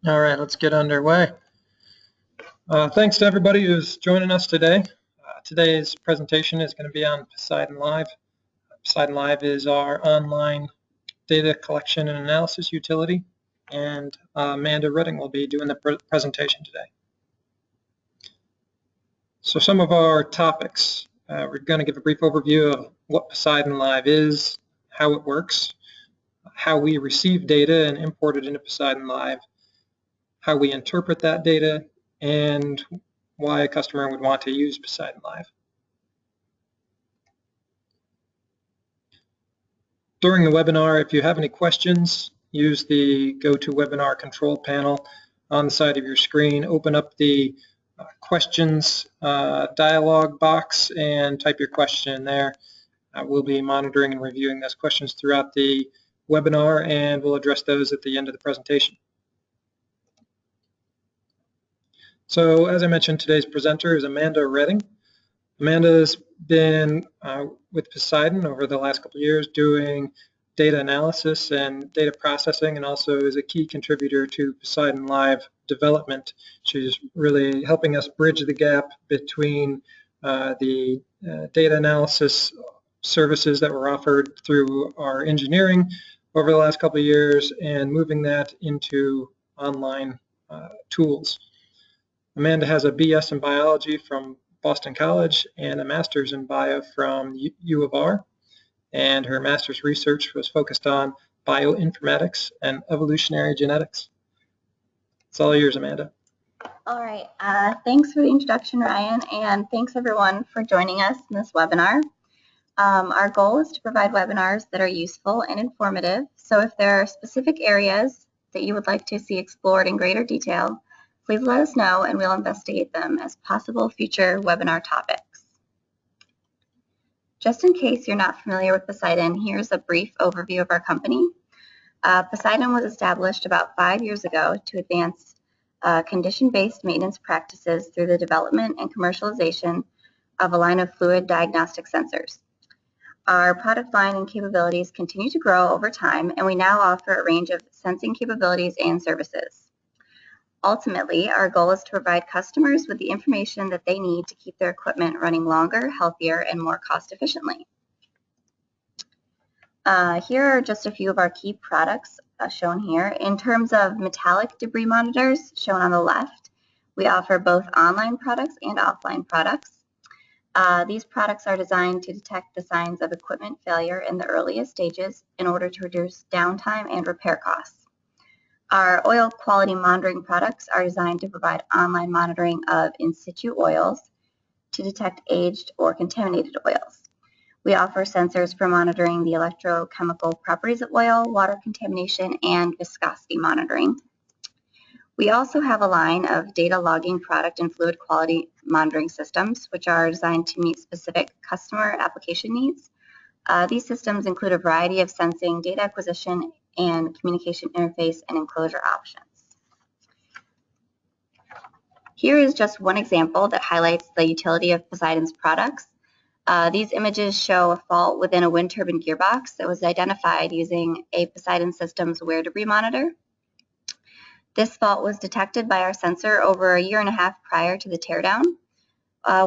All right, let's get underway. Thanks to everybody who's joining us today. Today's presentation is going to be on Poseidon Live. Poseidon Live is our online data collection and analysis utility, and Amanda Redding will be doing the presentation today. So some of our topics. We're going to give a brief overview of what Poseidon Live is, how it works, how we receive data and import it into Poseidon Live, how we interpret that data, and why a customer would want to use Poseidon Live. During the webinar, if you have any questions, use the GoToWebinar control panel on the side of your screen. Open up the questions dialog box and type your question in there. We'll be monitoring and reviewing those questions throughout the webinar, and we'll address those at the end of the presentation. So as I mentioned, today's presenter is Amanda Redding. Amanda's been with Poseidon over the last couple of years doing data analysis and data processing, and also is a key contributor to Poseidon Live development. She's really helping us bridge the gap between the data analysis services that were offered through our engineering over the last couple of years and moving that into online tools. Amanda has a BS in biology from Boston College and a master's in bio from U of R, and her master's research was focused on bioinformatics and evolutionary genetics. It's all yours, Amanda. All right, thanks for the introduction, Ryan, and thanks everyone for joining us in this webinar. Our goal is to provide webinars that are useful and informative, so if there are specific areas that you would like to see explored in greater detail, please let us know and we'll investigate them as possible future webinar topics. Just in case you're not familiar with Poseidon, here's a brief overview of our company. Poseidon was established about 5 years ago to advance condition-based maintenance practices through the development and commercialization of a line of fluid diagnostic sensors. Our product line and capabilities continue to grow over time, and we now offer a range of sensing capabilities and services. Ultimately, our goal is to provide customers with the information that they need to keep their equipment running longer, healthier, and more cost efficiently. Here are just a few of our key products shown here. In terms of metallic debris monitors, shown on the left, we offer both online products and offline products. These products are designed to detect the signs of equipment failure in the earliest stages in order to reduce downtime and repair costs. Our oil quality monitoring products are designed to provide online monitoring of in situ oils to detect aged or contaminated oils. We offer sensors for monitoring the electrochemical properties of oil, water contamination, and viscosity monitoring. We also have a line of data logging product and fluid quality monitoring systems, which are designed to meet specific customer application needs. These systems include a variety of sensing, data acquisition, and communication interface and enclosure options. Here is just one example that highlights the utility of Poseidon's products. These images show a fault within a wind turbine gearbox that was identified using a Poseidon Systems wear debris monitor. This fault was detected by our sensor over 1.5 years prior to the teardown.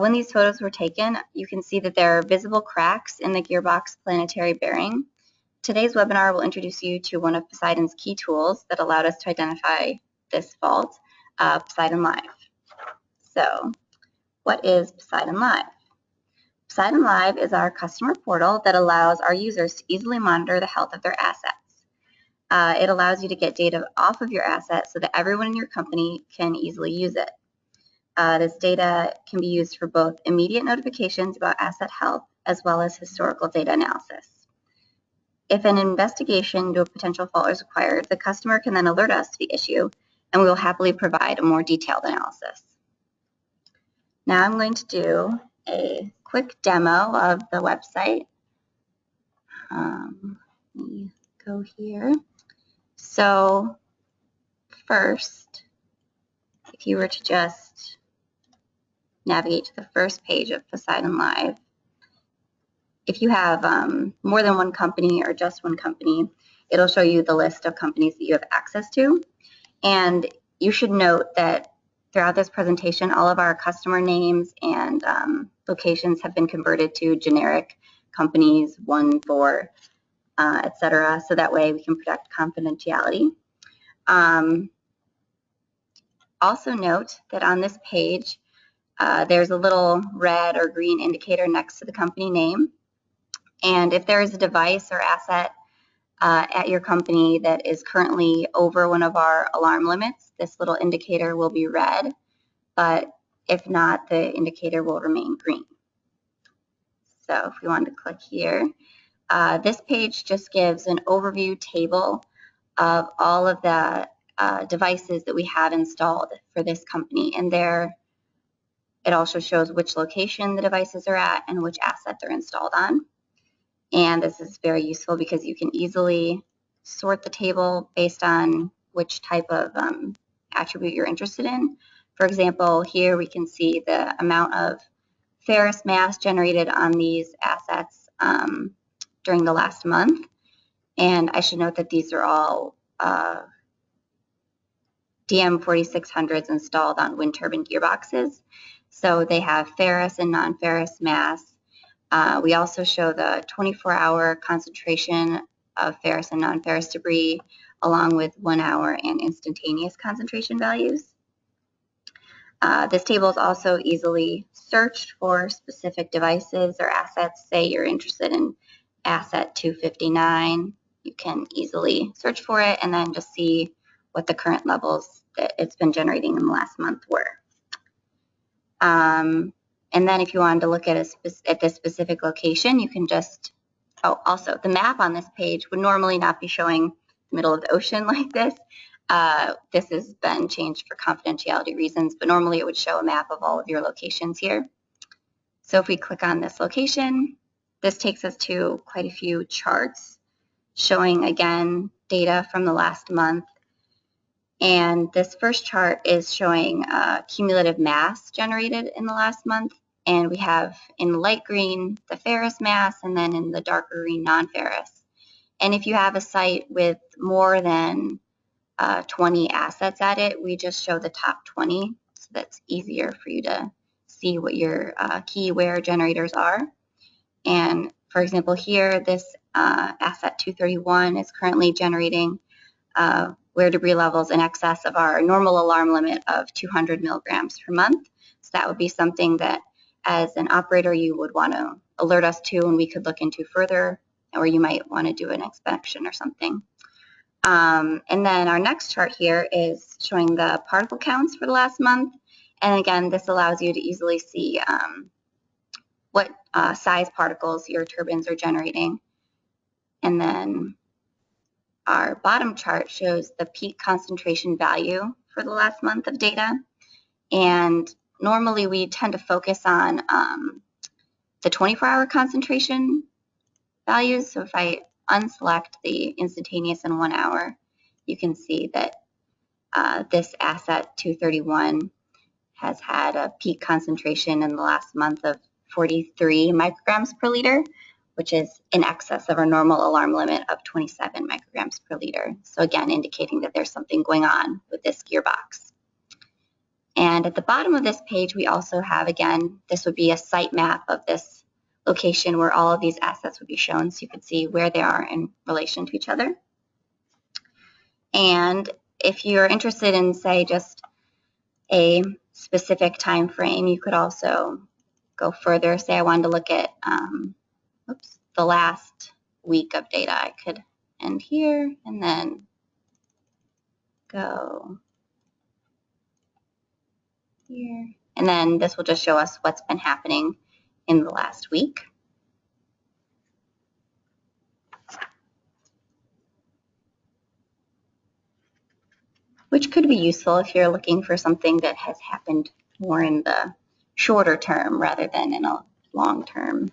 When these photos were taken, you can see that there are visible cracks in the gearbox planetary bearing. Today's webinar will introduce you to one of Poseidon's key tools that allowed us to identify this fault, Poseidon Live. So, what is Poseidon Live? Poseidon Live is our customer portal that allows our users to easily monitor the health of their assets. It allows you to get data off of your assets so that everyone in your company can easily use it. This data can be used for both immediate notifications about asset health as well as historical data analysis. If an investigation into a potential fault is required, the customer can then alert us to the issue, and we will happily provide a more detailed analysis. Now I'm going to do a quick demo of the website. Let me go here. So first, if you were to just navigate to the first page of Poseidon Live, if you have more than one company or just one company, it'll show you the list of companies that you have access to. And you should note that throughout this presentation, all of our customer names and locations have been converted to generic companies, 1, 4, etc. So that way we can protect confidentiality. Also note that on this page, there's a little red or green indicator next to the company name. And if there is a device or asset at your company that is currently over one of our alarm limits, this little indicator will be red, but if not, the indicator will remain green. So if we wanted to click here, this page just gives an overview table of all of the devices that we have installed for this company, and there it also shows which location the devices are at and which asset they're installed on. And this is very useful because you can easily sort the table based on which type of attribute you're interested in. For example, here we can see the amount of ferrous mass generated on these assets during the last month. And I should note that these are all DM4600s installed on wind turbine gearboxes. So they have ferrous and non-ferrous mass. We also show the 24-hour concentration of ferrous and non-ferrous debris, along with 1 hour and instantaneous concentration values. This table is also easily searched for specific devices or assets. Say you're interested in asset 259, you can easily search for it and then just see what the current levels that it's been generating in the last month were. And then if you wanted to look at this specific location, you can just, also the map on this page would normally not be showing the middle of the ocean like this. This has been changed for confidentiality reasons, but normally it would show a map of all of your locations here. So if we click on this location, this takes us to quite a few charts showing, again, data from the last month. And this first chart is showing cumulative mass generated in the last month. And we have in light green the ferrous mass, and then in the darker green non-ferrous. And if you have a site with more than 20 assets at it, we just show the top 20. So that's easier for you to see what your key wear generators are. And for example, here, this asset 231 is currently generating wear debris levels in excess of our normal alarm limit of 200 milligrams per month. So that would be something that as an operator you would want to alert us to and we could look into further, or you might want to do an inspection or something. And then our next chart here is showing the particle counts for the last month. And again, this allows you to easily see what size particles your turbines are generating. And then our bottom chart shows the peak concentration value for the last month of data. And normally we tend to focus on the 24-hour concentration values. So if I unselect the instantaneous and 1 hour, you can see that this asset 231 has had a peak concentration in the last month of 43 micrograms per liter, which is in excess of our normal alarm limit of 27 micrograms per liter. So again, indicating that there's something going on with this gearbox. And at the bottom of this page, we also have, again, this would be a site map of this location where all of these assets would be shown, so you could see where they are in relation to each other. And if you're interested in, say, just a specific time frame, you could also go further. Say I wanted to look at the last week of data. I could end here and then go here. And then this will just show us what's been happening in the last week. Which could be useful if you're looking for something that has happened more in the shorter term rather than in a long-term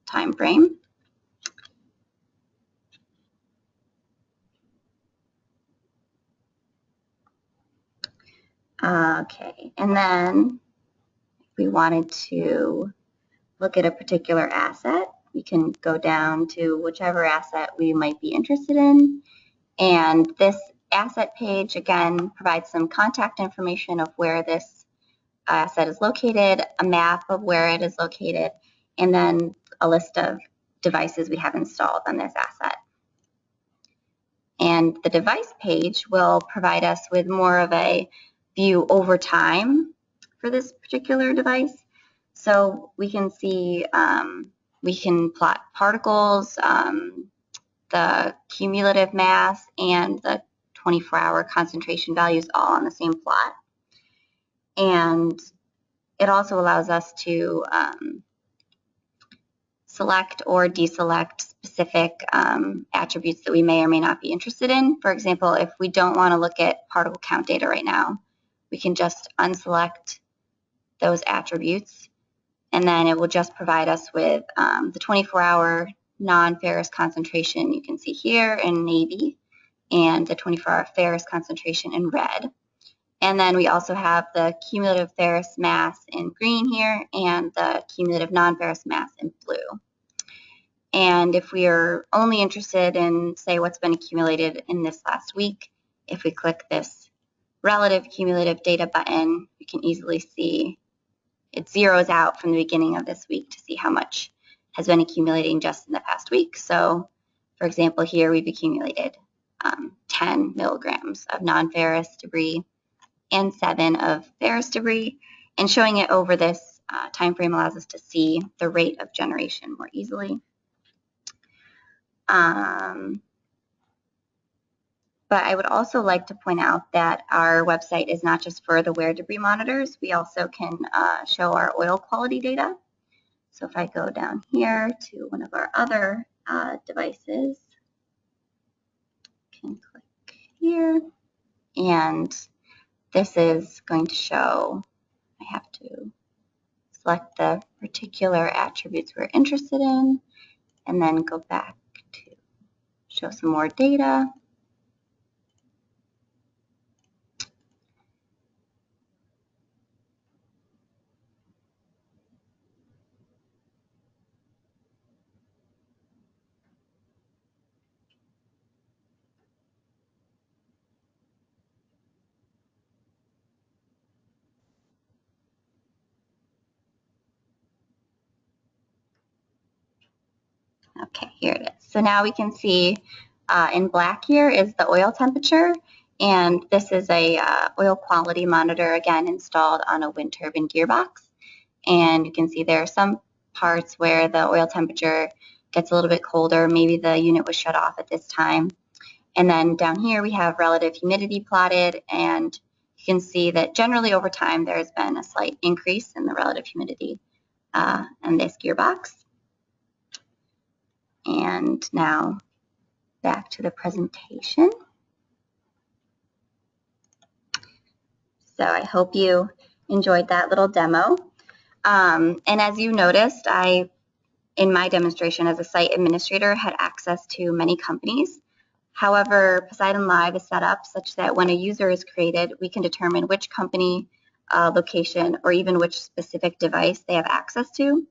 time frame. Okay, and then if we wanted to look at a particular asset, we can go down to whichever asset we might be interested in. And this asset page, again, provides some contact information of where this asset is located, a map of where it is located, and then a list of devices we have installed on this asset. And the device page will provide us with more of a view over time for this particular device. So we can see, we can plot particles, the cumulative mass, and the 24-hour concentration values all on the same plot. And it also allows us to select or deselect specific attributes that we may or may not be interested in. For example, if we don't want to look at particle count data right now, we can just unselect those attributes, and then it will just provide us with the 24-hour non-ferrous concentration you can see here in navy, and the 24-hour ferrous concentration in red. And then we also have the cumulative ferrous mass in green here, and the cumulative non-ferrous mass in blue. And if we are only interested in, say, what's been accumulated in this last week, if we click this relative cumulative data button, we can easily see it zeroes out from the beginning of this week to see how much has been accumulating just in the past week. So, for example, here we've accumulated 10 milligrams of non-ferrous debris and 7 of ferrous debris, and showing it over this time frame allows us to see the rate of generation more easily. But I would also like to point out that our website is not just for the wear debris monitors. We also can show our oil quality data. So if I go down here to one of our other devices, I can click here, and this is going to show, I have to select the particular attributes we're interested in, and then go back to show some more data. Okay, here it is. So now we can see in black here is the oil temperature, and this is a oil quality monitor, again, installed on a wind turbine gearbox. And you can see there are some parts where the oil temperature gets a little bit colder. Maybe the unit was shut off at this time. And then down here we have relative humidity plotted, and you can see that generally over time there has been a slight increase in the relative humidity in this gearbox. And now back to the presentation. So I hope you enjoyed that little demo. And as you noticed, I, in my demonstration as a site administrator, had access to many companies. However, Poseidon Live is set up such that when a user is created, we can determine which company, location, or even which specific device they have access to.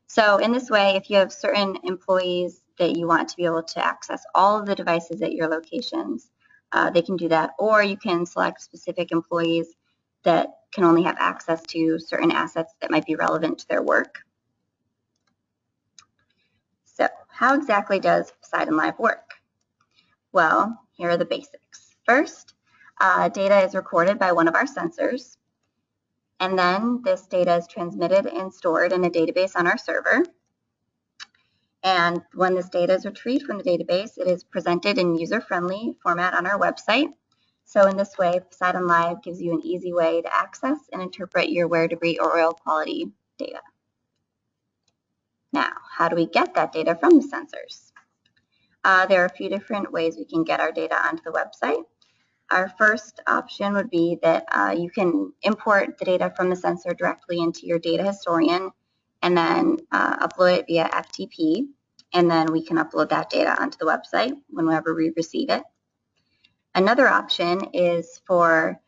So in this way, if you have certain employees that you want to be able to access all of the devices at your locations, they can do that. Or you can select specific employees that can only have access to certain assets that might be relevant to their work. So how exactly does Poseidon Live work? Well, here are the basics. First, data is recorded by one of our sensors, and then this data is transmitted and stored in a database on our server. And when this data is retrieved from the database, it is presented in user-friendly format on our website. So in this way, Poseidon Live gives you an easy way to access and interpret your wear debris or oil quality data. Now, how do we get that data from the sensors? There are a few different ways we can get our data onto the website. Our first option would be that you can import the data from the sensor directly into your data historian and then upload it via FTP, and then we can upload that data onto the website whenever we receive it. Another option is for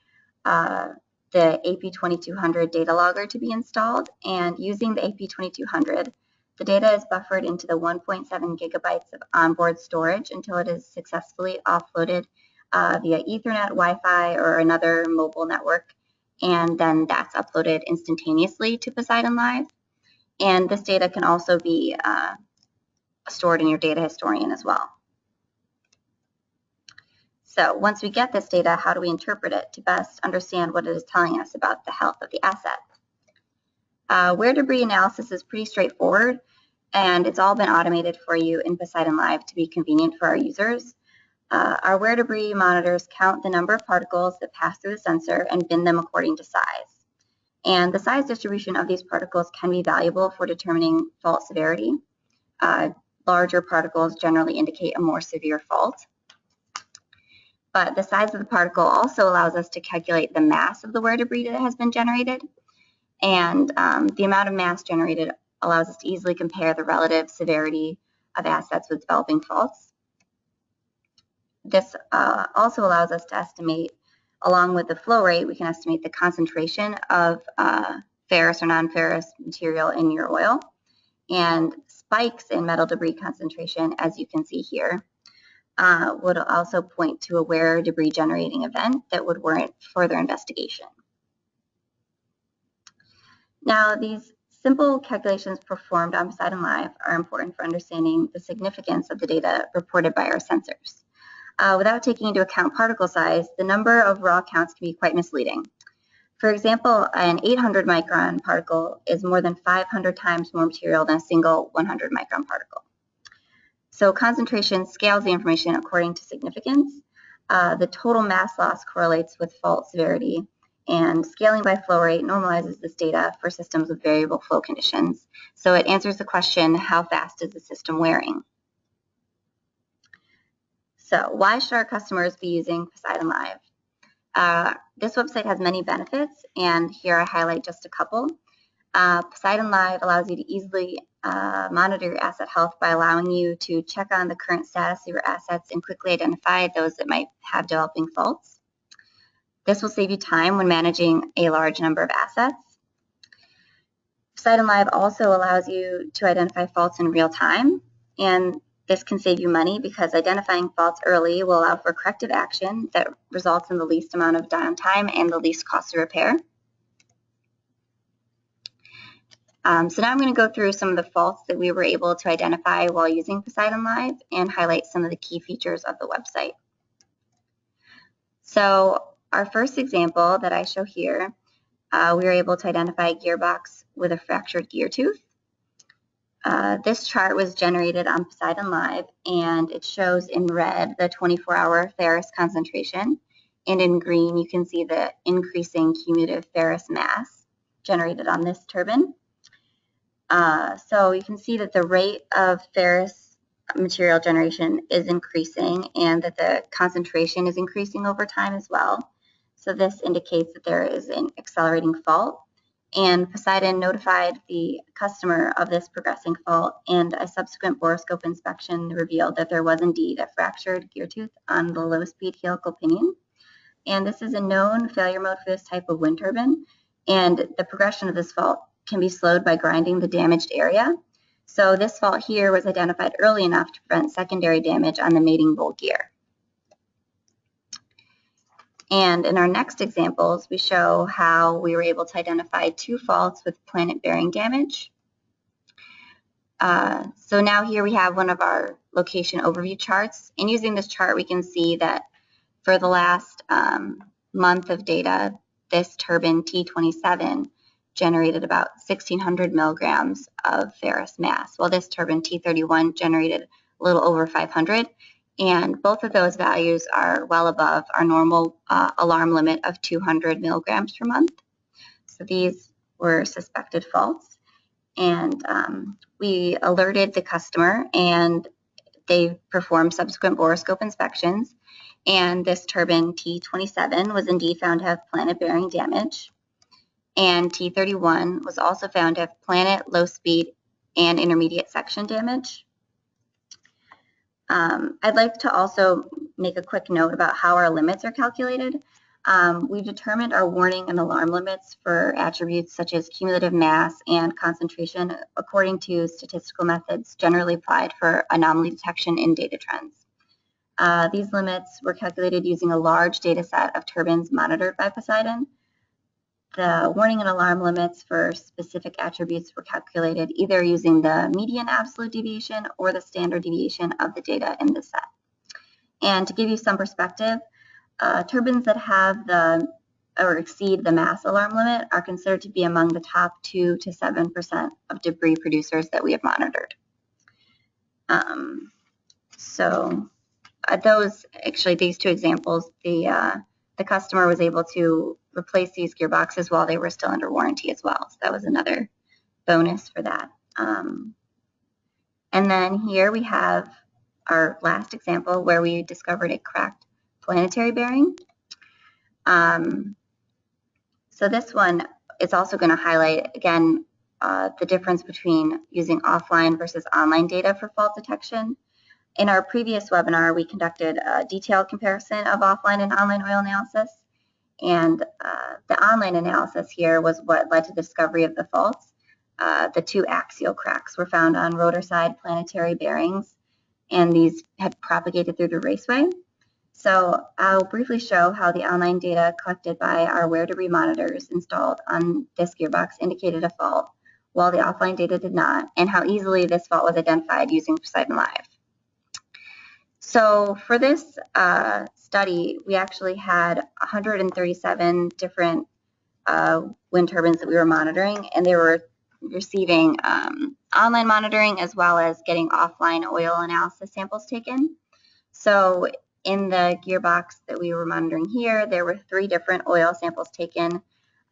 the AP2200 data logger to be installed, and using the AP2200, the data is buffered into the 1.7 gigabytes of onboard storage until it is successfully offloaded via Ethernet, Wi-Fi, or another mobile network, and then that's uploaded instantaneously to Poseidon Live. And this data can also be stored in your data historian as well. So once we get this data, how do we interpret it to best understand what it is telling us about the health of the asset? Wear debris analysis is pretty straightforward, and it's all been automated for you in Poseidon Live to be convenient for our users. Our wear debris monitors count the number of particles that pass through the sensor and bin them according to size. And the size distribution of these particles can be valuable for determining fault severity. Larger particles generally indicate a more severe fault. But the size of the particle also allows us to calculate the mass of the wear debris that has been generated. And the amount of mass generated allows us to easily compare the relative severity of assets with developing faults. This also allows us to estimate, along with the flow rate, we can estimate the concentration of ferrous or non-ferrous material in your oil. And spikes in metal debris concentration, as you can see here, would also point to a wear debris generating event that would warrant further investigation. Now, these simple calculations performed on Poseidon Live are important for understanding the significance of the data reported by our sensors. Without taking into account particle size, the number of raw counts can be quite misleading. For example, an 800 micron particle is more than 500 times more material than a single 100 micron particle. So concentration scales the information according to significance. The total mass loss correlates with fault severity, and scaling by flow rate normalizes this data for systems with variable flow conditions. So it answers the question, how fast is the system wearing? So why should our customers be using Poseidon Live? This website has many benefits, and here I highlight just a couple. Poseidon Live allows you to easily monitor your asset health by allowing you to check on the current status of your assets and quickly identify those that might have developing faults. This will save you time when managing a large number of assets. Poseidon Live also allows you to identify faults in real time, and this can save you money because identifying faults early will allow for corrective action that results in the least amount of downtime and the least cost of repair. So now I'm going to go through some of the faults that we were able to identify while using Poseidon Live and highlight some of the key features of the website. So our first example that I show here, we were able to identify a gearbox with a fractured gear tooth. This chart was generated on Poseidon Live, and it shows in red the 24-hour ferrous concentration, and in green you can see the increasing cumulative ferrous mass generated on this turbine. So you can see that the rate of ferrous material generation is increasing and that the concentration is increasing over time as well. So this indicates that there is an accelerating fault, and Poseidon notified the customer of this progressing fault, and a subsequent borescope inspection revealed that there was indeed a fractured gear tooth on the low-speed helical pinion. And this is a known failure mode for this type of wind turbine, and the progression of this fault can be slowed by grinding the damaged area. So this fault here was identified early enough to prevent secondary damage on the mating bowl gear. And in our next examples, we show how we were able to identify two faults with planet bearing damage. So now here we have one of our location overview charts. And using this chart, we can see that for the last month of data, this turbine T27 generated about 1,600 milligrams of ferrous mass, while this turbine T31 generated a little over 500. And both of those values are well above our normal alarm limit of 200 milligrams per month. So these were suspected faults. And we alerted the customer, and they performed subsequent borescope inspections. And this turbine T27 was indeed found to have planet bearing damage. And T31 was also found to have planet, low speed, and intermediate section damage. I'd like to also make a quick note about how our limits are calculated. We've determined our warning and alarm limits for attributes such as cumulative mass and concentration according to statistical methods generally applied for anomaly detection in data trends. These limits were calculated using a large data set of turbines monitored by Poseidon. The warning and alarm limits for specific attributes were calculated either using the median absolute deviation or the standard deviation of the data in the set. And to give you some perspective, turbines that have or exceed the mass alarm limit are considered to be among the top 2 to 7% of debris producers that we have monitored. These two examples, the customer was able to replace these gearboxes while they were still under warranty as well. So that was another bonus for that. And then here we have our last example where we discovered a cracked planetary bearing. So this one is also going to highlight, again, the difference between using offline versus online data for fault detection. In our previous webinar, we conducted a detailed comparison of offline and online oil analysis. And the online analysis here was what led to the discovery of the faults. The 2 axial cracks were found on rotor side planetary bearings, and these had propagated through the raceway. So I'll briefly show how the online data collected by our wear debris monitors installed on this gearbox indicated a fault, while the offline data did not, and how easily this fault was identified using Poseidon Live. So for this study, we actually had 137 different wind turbines that we were monitoring, and they were receiving online monitoring as well as getting offline oil analysis samples taken. So in the gearbox that we were monitoring here, there were 3 different oil samples taken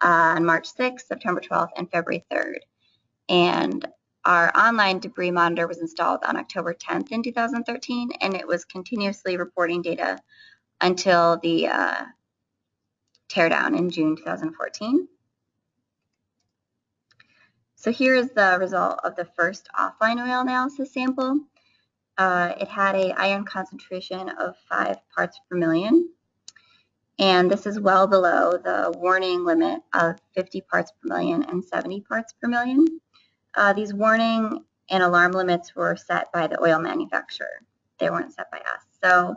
on March 6th, September 12th, and February 3rd. And our online debris monitor was installed on October 10th in 2013, and it was continuously reporting data until the teardown in June 2014. So here is the result of the first offline oil analysis sample. It had an iron concentration of 5 parts per million, and this is well below the warning limit of 50 parts per million and 70 parts per million. These warning and alarm limits were set by the oil manufacturer. They weren't set by us. So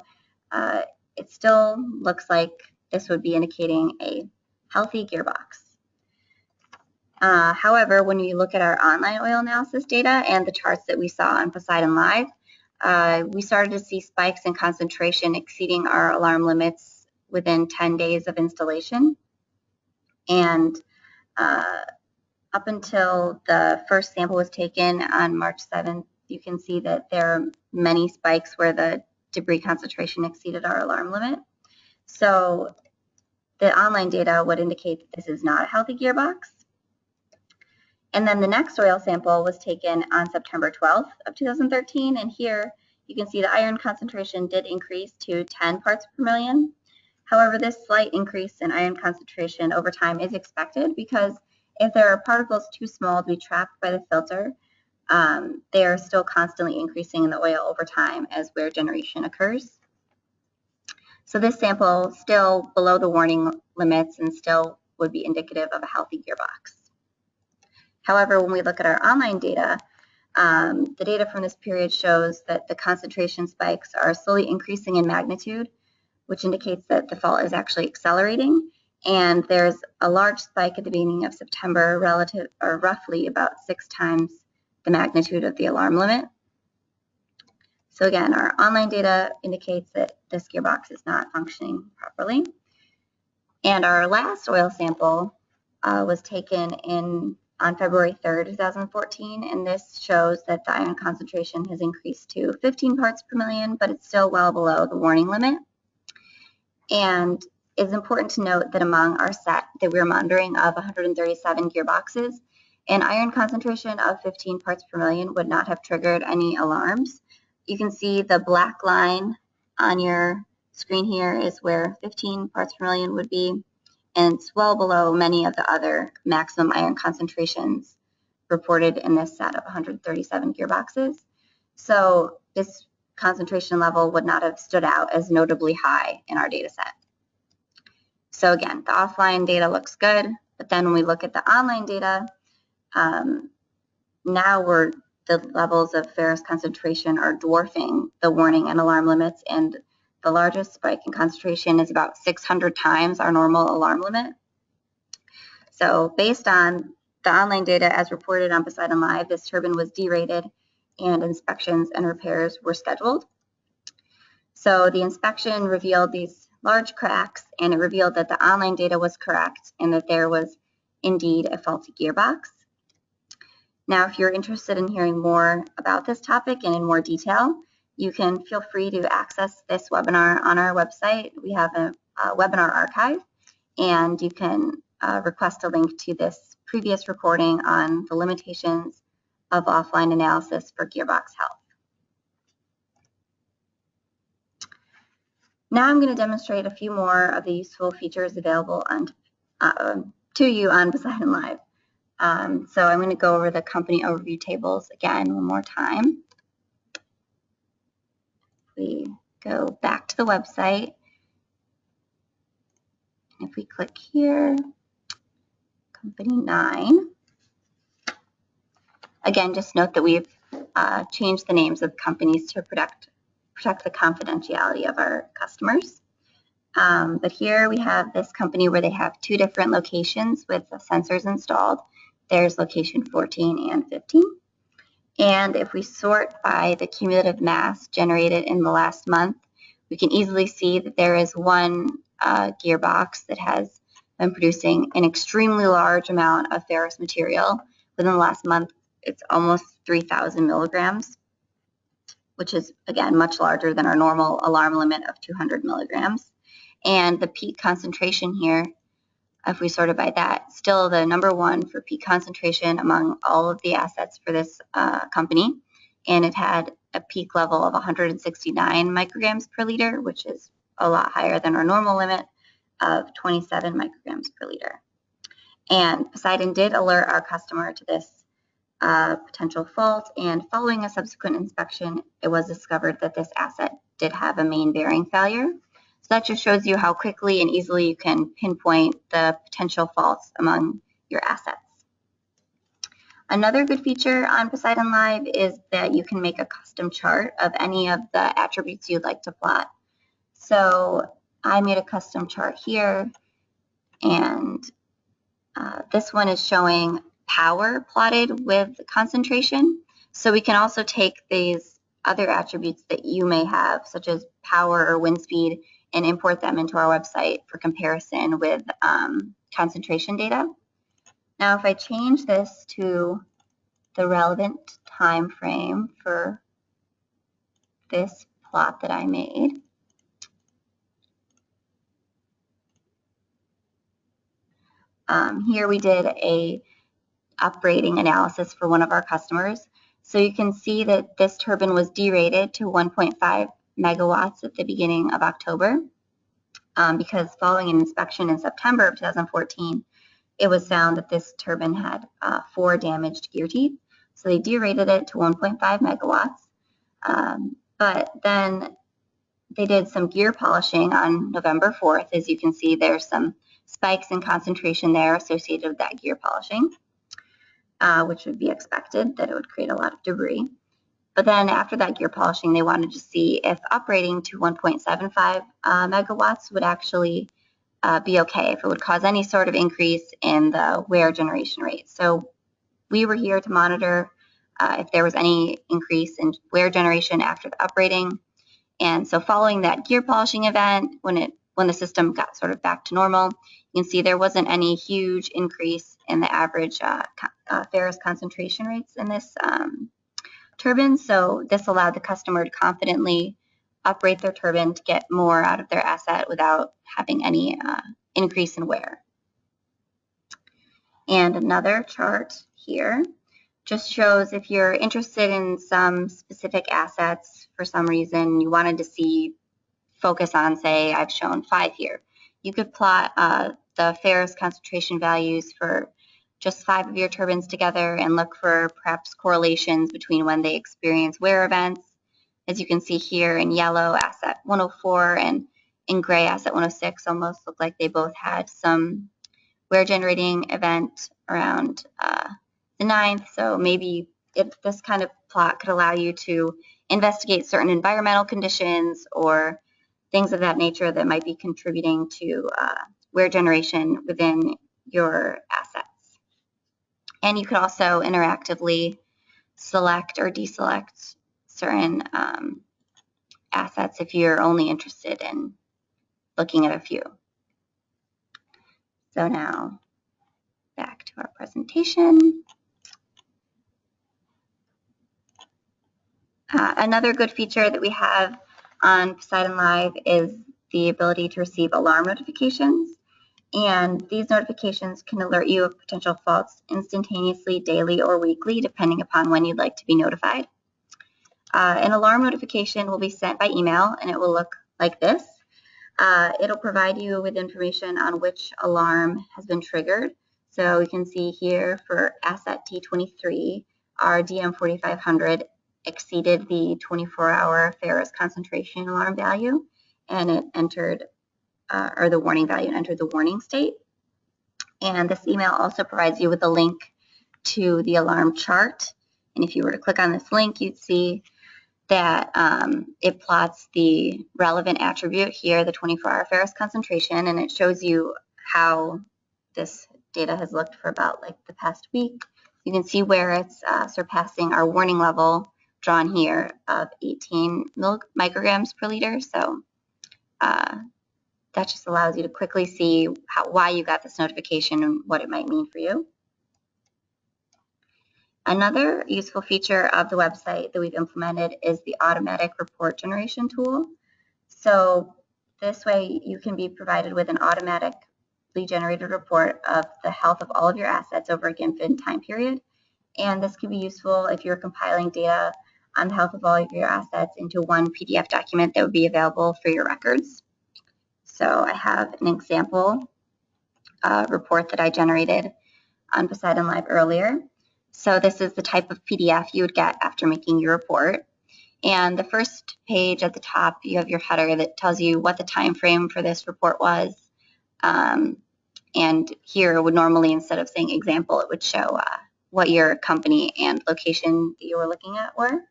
it still looks like this would be indicating a healthy gearbox. However, when you look at our online oil analysis data and the charts that we saw on Poseidon Live, we started to see spikes in concentration exceeding our alarm limits within 10 days of installation. And up until the first sample was taken on March 7th, you can see that there are many spikes where the debris concentration exceeded our alarm limit. So the online data would indicate that this is not a healthy gearbox. And then the next oil sample was taken on September 12th of 2013, and here you can see the iron concentration did increase to 10 parts per million. However, this slight increase in iron concentration over time is expected because if there are particles too small to be trapped by the filter, they are still constantly increasing in the oil over time as wear generation occurs. So this sample still below the warning limits and still would be indicative of a healthy gearbox. However, when we look at our online data, the data from this period shows that the concentration spikes are slowly increasing in magnitude, which indicates that the fault is actually accelerating. And there's a large spike at the beginning of September, roughly about 6 times the magnitude of the alarm limit. So again, our online data indicates that this gearbox is not functioning properly. And our last oil sample was taken on February 3rd, 2014, and this shows that the iron concentration has increased to 15 parts per million, but it's still well below the warning limit. And it's important to note that among our set that we're monitoring of 137 gearboxes, an iron concentration of 15 parts per million would not have triggered any alarms. You can see the black line on your screen here is where 15 parts per million would be, and it's well below many of the other maximum iron concentrations reported in this set of 137 gearboxes. So this concentration level would not have stood out as notably high in our data set. So again, the offline data looks good, but then when we look at the online data, now the levels of ferrous concentration are dwarfing the warning and alarm limits, and the largest spike in concentration is about 600 times our normal alarm limit. So based on the online data as reported on Poseidon Live, this turbine was derated and inspections and repairs were scheduled. So the inspection revealed these large cracks, and it revealed that the online data was correct and that there was indeed a faulty gearbox. Now, if you're interested in hearing more about this topic and in more detail, you can feel free to access this webinar on our website. We have a webinar archive, and you can request a link to this previous recording on the limitations of offline analysis for gearbox health. Now I'm going to demonstrate a few more of the useful features available to you on Poseidon Live. So I'm going to go over the company overview tables again one more time. We go back to the website. If we click here, company 9. Again, just note that we've changed the names of companies to protect the confidentiality of our customers. But here we have this company where they have 2 different locations with the sensors installed. There's location 14 and 15. And if we sort by the cumulative mass generated in the last month, we can easily see that there is one gearbox that has been producing an extremely large amount of ferrous material. Within the last month, it's almost 3,000 milligrams, which is, again, much larger than our normal alarm limit of 200 milligrams. And the peak concentration here, if we sort it by that, still the number 1 for peak concentration among all of the assets for this company. And it had a peak level of 169 micrograms per liter, which is a lot higher than our normal limit of 27 micrograms per liter. And Poseidon did alert our customer to this potential fault, and following a subsequent inspection, it was discovered that this asset did have a main bearing failure. So that just shows you how quickly and easily you can pinpoint the potential faults among your assets. Another good feature on Poseidon Live is that you can make a custom chart of any of the attributes you'd like to plot. So I made a custom chart here, and this one is showing power plotted with concentration. So we can also take these other attributes that you may have, such as power or wind speed, and import them into our website for comparison with concentration data. Now, if I change this to the relevant time frame for this plot that I made, here we did a uprating analysis for one of our customers. So you can see that this turbine was derated to 1.5 megawatts at the beginning of October because following an inspection in September of 2014, it was found that this turbine had 4 damaged gear teeth. So they derated it to 1.5 megawatts. But then they did some gear polishing on November 4th. As you can see, there's some spikes in concentration there associated with that gear polishing. Which would be expected, that it would create a lot of debris. But then after that gear polishing, they wanted to see if uprating to 1.75 megawatts would actually be okay, if it would cause any sort of increase in the wear generation rate. So we were here to monitor if there was any increase in wear generation after the uprating. And so following that gear polishing event, when the system got sort of back to normal, you can see there wasn't any huge increase in the average ferrous concentration rates in this turbine. So this allowed the customer to confidently uprate their turbine to get more out of their asset without having any increase in wear. And another chart here just shows if you're interested in some specific assets for some reason, you wanted to focus on, say, I've shown 5 here. You could plot the ferrous concentration values for just 5 of your turbines together and look for perhaps correlations between when they experience wear events. As you can see here in yellow, asset 104, and in gray, asset 106 almost look like they both had some wear generating event around the 9th. So maybe if this kind of plot could allow you to investigate certain environmental conditions or things of that nature that might be contributing to wear generation within your assets. And you could also interactively select or deselect certain assets if you're only interested in looking at a few. So now back to our presentation. Another good feature that we have on Poseidon Live is the ability to receive alarm notifications. And these notifications can alert you of potential faults instantaneously, daily, or weekly, depending upon when you'd like to be notified. An alarm notification will be sent by email, and it will look like this. It'll provide you with information on which alarm has been triggered. So we can see here for asset T23, our DM4500 exceeded the 24-hour ferrous concentration alarm value, and it entered, or the warning value, and entered the warning state. And this email also provides you with a link to the alarm chart. And if you were to click on this link, you'd see that it plots the relevant attribute here, the 24-hour ferrous concentration, and it shows you how this data has looked for about like the past week. You can see where it's surpassing our warning level drawn here of 18 micrograms per liter. So that just allows you to quickly see why you got this notification and what it might mean for you. Another useful feature of the website that we've implemented is the automatic report generation tool. So this way you can be provided with an automatically generated report of the health of all of your assets over a given time period. And this can be useful if you're compiling data on the health of all of your assets into one PDF document that would be available for your records. So I have an example report that I generated on Poseidon Live earlier. So this is the type of PDF you would get after making your report. And the first page at the top, you have your header that tells you what the time frame for this report was. And here it would normally, instead of saying example, it would show what your company and location that you were looking at were.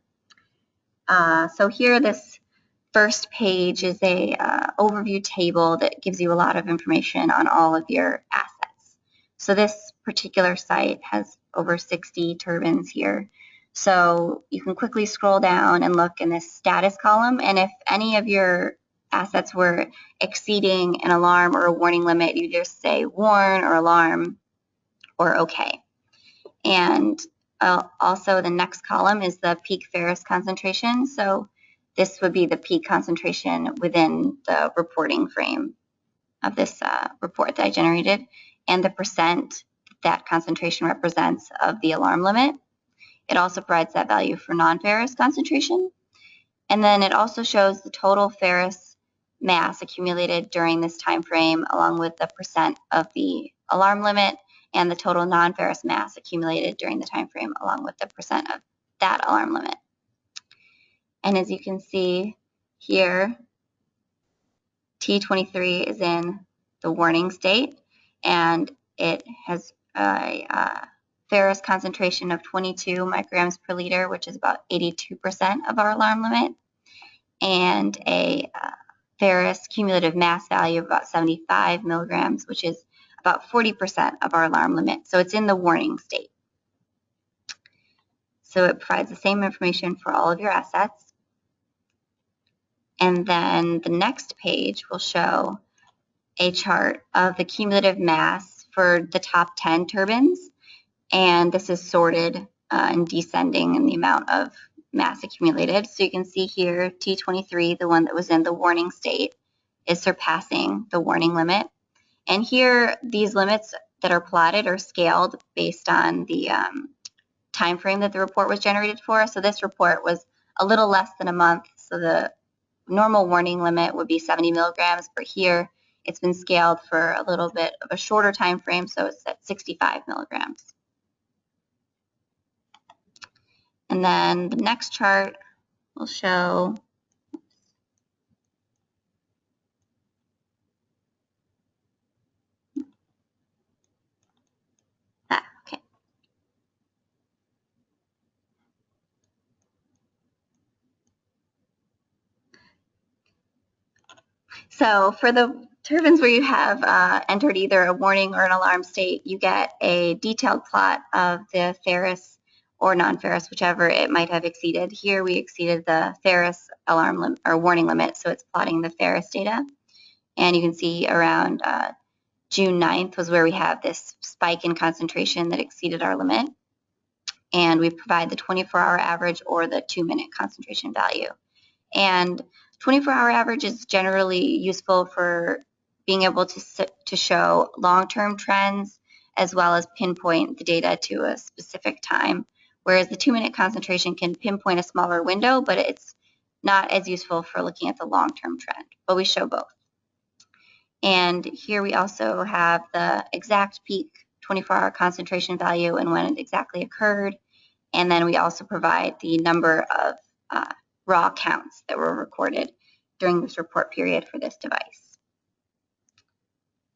So here, this first page is a overview table that gives you a lot of information on all of your assets. So this particular site has over 60 turbines here. So you can quickly scroll down and look in this status column, and if any of your assets were exceeding an alarm or a warning limit, you just say warn or alarm or okay. And also the next column is the peak ferrous concentration. So this would be the peak concentration within the reporting frame of this report that I generated, and the percent that concentration represents of the alarm limit. It also provides that value for non-ferrous concentration. And then it also shows the total ferrous mass accumulated during this time frame, along with the percent of the alarm limit and the total non-ferrous mass accumulated during the time frame, along with the percent of that alarm limit. And as you can see here, T23 is in the warning state, and it has a ferrous concentration of 22 micrograms per liter, which is about 82% of our alarm limit, and a ferrous cumulative mass value of about 75 milligrams, which is about 40% of our alarm limit. So it's in the warning state. So it provides the same information for all of your assets. And then the next page will show a chart of the cumulative mass for the top 10 turbines. And this is sorted and descending in the amount of mass accumulated. So you can see here, T23, the one that was in the warning state, is surpassing the warning limit. And here, these limits that are plotted are scaled based on the time frame that the report was generated for. So this report was a little less than a month. So the normal warning limit would be 70 milligrams, but here it's been scaled for a little bit of a shorter time frame, so it's at 65 milligrams. And then the next chart will show okay. So for the turbines where you have entered either a warning or an alarm state, you get a detailed plot of the ferrous or non-ferrous, whichever it might have exceeded. Here we exceeded the ferrous alarm or warning limit, so it's plotting the ferrous data. And you can see around June 9th was where we have this spike in concentration that exceeded our limit. And we provide the 24-hour average or the 2-minute concentration value. And 24-hour average is generally useful for being able to show long-term trends as well as pinpoint the data to a specific time, whereas the 2-minute concentration can pinpoint a smaller window, but it's not as useful for looking at the long-term trend, but we show both. And here we also have the exact peak 24-hour concentration value and when it exactly occurred. And then we also provide the number of raw counts that were recorded during this report period for this device.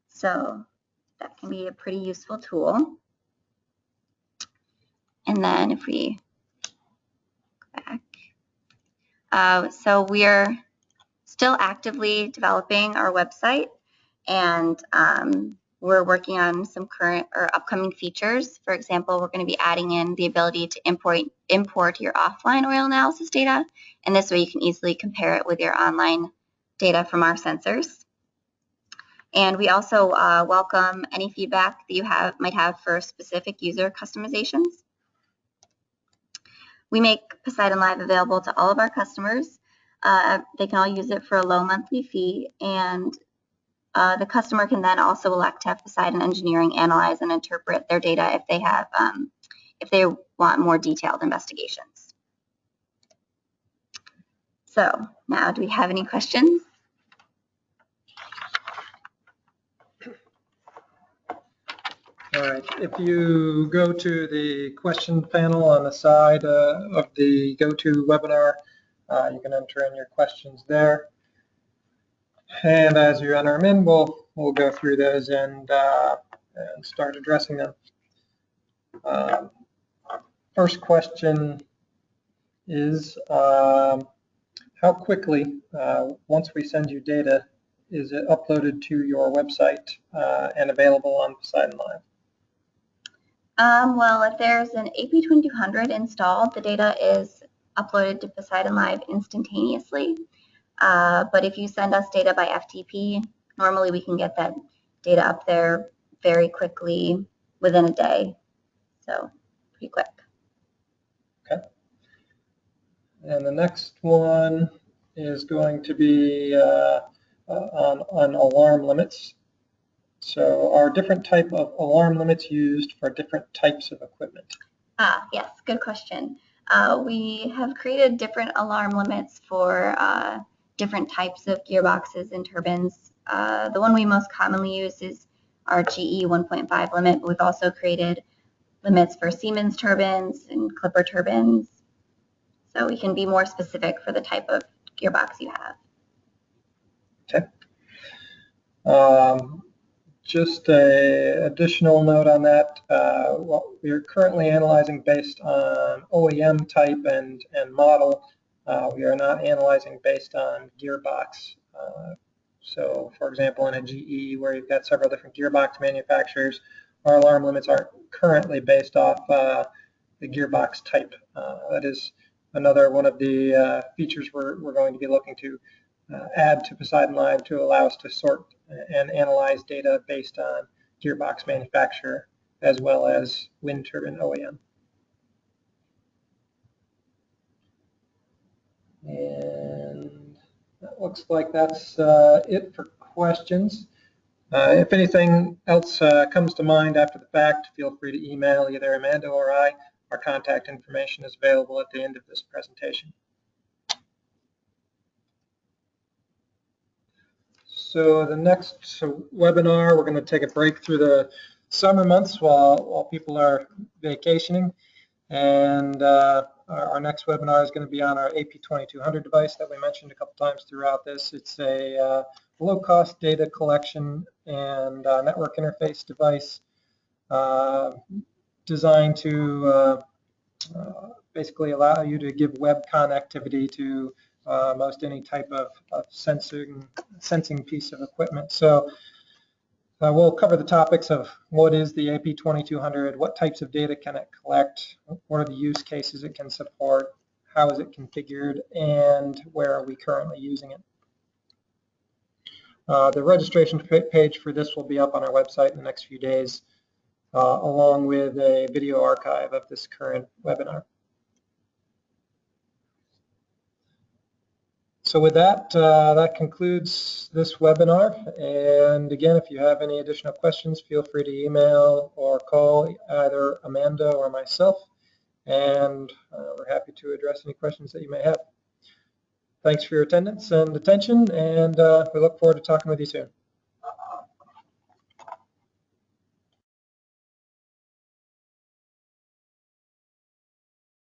So that can be a pretty useful tool. And then if we go back, so we are still actively developing our website, and we're working on some current or upcoming features. For example, we're going to be adding in the ability to import your offline oil analysis data, and this way you can easily compare it with your online data from our sensors. And we also welcome any feedback that you might have for specific user customizations. We make Poseidon Live available to all of our customers. They can all use it for a low monthly fee, and the customer can then also elect to have Poseidon Engineering analyze and interpret their data if they want more detailed investigations. So now, do we have any questions? All right, if you go to the question panel on the side of the GoToWebinar, you can enter in your questions there. And as you enter them in, we'll go through those and start addressing them. First question is, how quickly, once we send you data, is it uploaded to your website and available on Poseidon Live? Well, if there's an AP2200 installed, the data is uploaded to Poseidon Live instantaneously. But if you send us data by FTP, normally we can get that data up there very quickly within a day. So pretty quick. Okay. And the next one is going to be on alarm limits. So are different type of alarm limits used for different types of equipment? Yes, good question. We have created different alarm limits for different types of gearboxes and turbines. The one we most commonly use is our GE 1.5 limit, but we've also created limits for Siemens turbines and Clipper turbines. So we can be more specific for the type of gearbox you have. Okay. Just an additional note on that, what we are currently analyzing based on OEM type and model. We are not analyzing based on gearbox. So, for example, in a GE where you've got several different gearbox manufacturers, our alarm limits aren't currently based off the gearbox type. That is another one of the features we're going to be looking to add to Poseidon Live to allow us to sort and analyze data based on gearbox manufacturer as well as wind turbine OEM. And that looks like that's it for questions. If anything else comes to mind after the fact, feel free to email either Amanda or I. Our contact information is available at the end of this presentation. So the next webinar, we're going to take a break through the summer months while people are vacationing. And our next webinar is going to be on our AP2200 device that we mentioned a couple times throughout this. It's a low-cost data collection and network interface device designed to basically allow you to give web connectivity to most any type of sensing piece of equipment. So we'll cover the topics of what is the AP2200, what types of data can it collect, what are the use cases it can support, how is it configured, and where are we currently using it. The registration page for this will be up on our website in the next few days, along with a video archive of this current webinar. So with that, that concludes this webinar. And again, if you have any additional questions, feel free to email or call either Amanda or myself, and we're happy to address any questions that you may have. Thanks for your attendance and attention, and we look forward to talking with you soon.